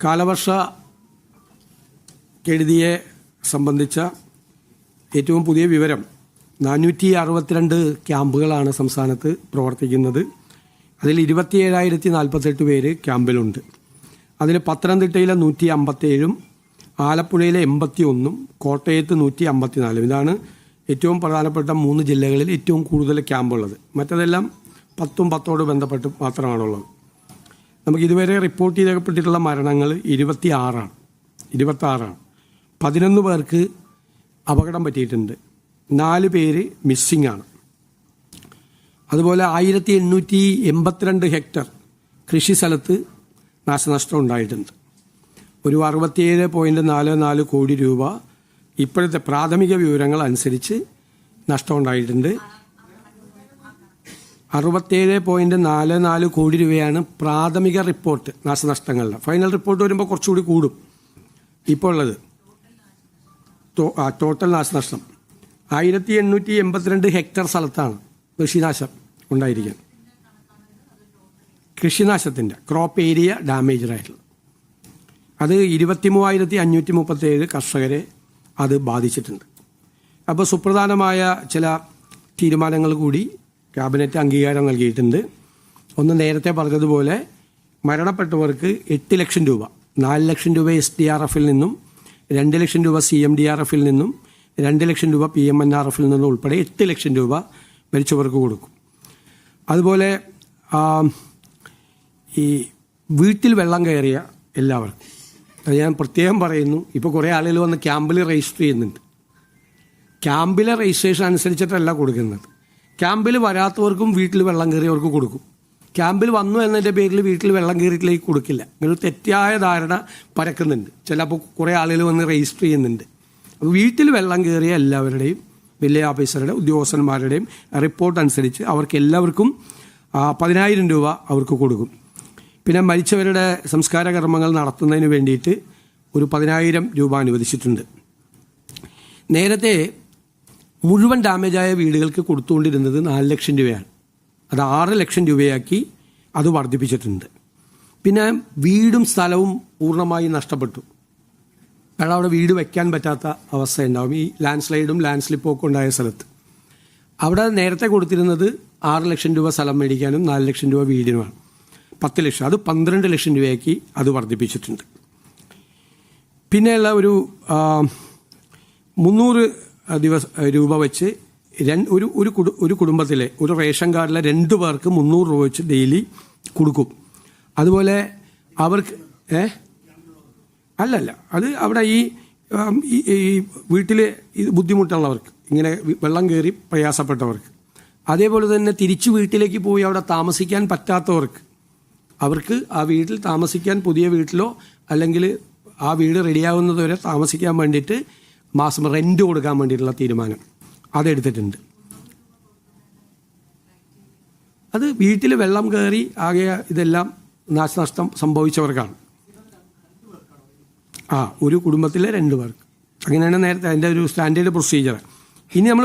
കാലവർഷ കെടുതിയെ സംബന്ധിച്ച ഏറ്റവും പുതിയ വിവരം 462 ക്യാമ്പുകളാണ് സംസ്ഥാനത്ത് പ്രവർത്തിക്കുന്നത്. അതിൽ 27,048 പേര് ക്യാമ്പിലുണ്ട്. അതിൽ പത്തനംതിട്ടയിലെ 157, ആലപ്പുഴയിലെ 81, കോട്ടയത്ത് 154. ഇതാണ് ഏറ്റവും പ്രധാനപ്പെട്ട 3 ജില്ലകളിൽ ഏറ്റവും കൂടുതൽ ക്യാമ്പുള്ളത്. മറ്റതെല്ലാം 10 ബന്ധപ്പെട്ട് മാത്രമാണുള്ളത്. നമുക്ക് ഇതുവരെ റിപ്പോർട്ട് ചെയ്യപ്പെട്ടിട്ടുള്ള മരണങ്ങൾ 26 ആണ്. 11 പേർക്ക് അപകടം പറ്റിയിട്ടുണ്ട്. 4 പേര് മിസ്സിംഗ് ആണ്. അതുപോലെ 1882 ഹെക്ടർ കൃഷി സ്ഥലത്ത് നാശനഷ്ടം ഉണ്ടായിട്ടുണ്ട്. ഒരു 67.44 കോടി രൂപ ഇപ്പോഴത്തെ പ്രാഥമിക വിവരങ്ങൾ അനുസരിച്ച് നഷ്ടമുണ്ടായിട്ടുണ്ട്. 67.44 കോടി രൂപയാണ് പ്രാഥമിക റിപ്പോർട്ട് നാശനഷ്ടങ്ങളുടെ. ഫൈനൽ റിപ്പോർട്ട് വരുമ്പോൾ കുറച്ചുകൂടി കൂടും. ഇപ്പോൾ ഉള്ളത് ടോട്ടൽ നാശനഷ്ടം 1882 ഹെക്ടർ സ്ഥലത്താണ് കൃഷിനാശം ഉണ്ടായിരിക്കുന്നത്. കൃഷിനാശത്തിൻ്റെ ക്രോപ്പ് ഏരിയ ഡാമേജായിട്ടുള്ളത് അത് 23,537 കർഷകരെ അത് ബാധിച്ചിട്ടുണ്ട്. അപ്പോൾ സുപ്രധാനമായ ചില തീരുമാനങ്ങൾ കൂടി ക്യാബിനറ്റ് അംഗീകാരം നൽകിയിട്ടുണ്ട്. ഒന്ന്, നേരത്തെ പറഞ്ഞതുപോലെ മരണപ്പെട്ടവർക്ക് 8 ലക്ഷം രൂപ, 4 ലക്ഷം രൂപ SDRF-ൽ നിന്നും 2 ലക്ഷം രൂപ CMDRF-ൽ നിന്നും 2 ലക്ഷം രൂപ PMNRF-ൽ നിന്നും ഉൾപ്പെടെ 8 ലക്ഷം രൂപ മരിച്ചവർക്ക് കൊടുക്കും. അതുപോലെ ഈ വീട്ടിൽ വെള്ളം കയറിയ എല്ലാവർക്കും, അത് ഞാൻ പ്രത്യേകം പറയുന്നു, ഇപ്പോൾ കുറേ ആളുകൾ വന്ന് ക്യാമ്പിൽ രജിസ്റ്റർ ചെയ്യുന്നുണ്ട്. ക്യാമ്പിലെ രജിസ്ട്രേഷൻ അനുസരിച്ചിട്ടല്ല കൊടുക്കുന്നത്. ക്യാമ്പിൽ വരാത്തവർക്കും വീട്ടിൽ വെള്ളം കയറിയവർക്ക് കൊടുക്കും. ക്യാമ്പിൽ വന്നു എന്നതിൻ്റെ പേരിൽ വീട്ടിൽ വെള്ളം കയറിയിട്ടിലേക്ക് കൊടുക്കില്ല. ഇങ്ങനെ തെറ്റായ ധാരണ പരക്കുന്നുണ്ട്. ചിലപ്പോൾ കുറേ ആളുകൾ വന്ന് രജിസ്റ്റർ ചെയ്യുന്നുണ്ട്. അപ്പോൾ വീട്ടിൽ വെള്ളം കയറിയ എല്ലാവരുടെയും വില്ലേജ് ഓഫീസറുടെ ഉദ്യോഗസ്ഥന്മാരുടെയും റിപ്പോർട്ട് അനുസരിച്ച് അവർക്ക് എല്ലാവർക്കും 10,000 രൂപ അവർക്ക് കൊടുക്കും. പിന്നെ മരിച്ചവരുടെ സംസ്കാര കർമ്മങ്ങൾ നടത്തുന്നതിന് വേണ്ടിയിട്ട് ഒരു 10,000 രൂപ അനുവദിച്ചിട്ടുണ്ട്. നേരത്തെ മുഴുവൻ ഡാമേജായ വീടുകൾക്ക് കൊടുത്തുകൊണ്ടിരുന്നത് 4 ലക്ഷം രൂപയാണ്. അത് 6 ലക്ഷം രൂപയാക്കി അത് വർദ്ധിപ്പിച്ചിട്ടുണ്ട്. പിന്നെ വീടും സ്ഥലവും പൂർണ്ണമായി നഷ്ടപ്പെട്ടു. കാരണം അവിടെ വീട് വയ്ക്കാൻ പറ്റാത്ത അവസ്ഥയുണ്ടാവും. ഈ ലാൻഡ് സ്ലൈഡും ലാൻഡ് സ്ലിപ്പും ഒക്കെ ഉണ്ടായ സ്ഥലത്ത് അവിടെ നേരത്തെ കൊടുത്തിരുന്നത് 6 ലക്ഷം രൂപ സ്ഥലം മേടിക്കാനും 4 ലക്ഷം രൂപ വീടിനുമാണ്. 10 ലക്ഷം, അത് 12 ലക്ഷം രൂപയാക്കി അത് വർദ്ധിപ്പിച്ചിട്ടുണ്ട്. പിന്നെയുള്ള ഒരു 300 രൂപ വെച്ച് ഒരു കുടുംബത്തിലെ ഒരു റേഷൻ കാർഡിലെ 2 പേർക്ക് 300 രൂപ വെച്ച് ഡെയിലി കൊടുക്കും. അതുപോലെ അവർക്ക് അല്ലല്ല, അത് അവിടെ ഈ വീട്ടിൽ ബുദ്ധിമുട്ടുള്ളവർക്ക്, ഇങ്ങനെ വെള്ളം കയറി പ്രയാസപ്പെട്ടവർക്ക്, അതേപോലെ തന്നെ തിരിച്ച് വീട്ടിലേക്ക് പോയി അവിടെ താമസിക്കാൻ പറ്റാത്തവർക്ക്, അവർക്ക് ആ വീട്ടിൽ താമസിക്കാൻ പുതിയ വീട്ടിലോ അല്ലെങ്കിൽ ആ വീട് റെഡിയാവുന്നതുവരെ താമസിക്കാൻ വേണ്ടിയിട്ട് മാസം റെൻറ്റ് കൊടുക്കാൻ വേണ്ടിയിട്ടുള്ള തീരുമാനം അതെടുത്തിട്ടുണ്ട്. അത് വീട്ടിൽ വെള്ളം കയറി ആകെ ഇതെല്ലാം നാശനഷ്ടം സംഭവിച്ചവർക്കാണ്. ഒരു കുടുംബത്തിലെ 2 പേർക്ക്. അങ്ങനെയാണ് നേരത്തെ അതിൻ്റെ ഒരു സ്റ്റാൻഡേർഡ് പ്രൊസീജിയർ. ഇനി നമ്മൾ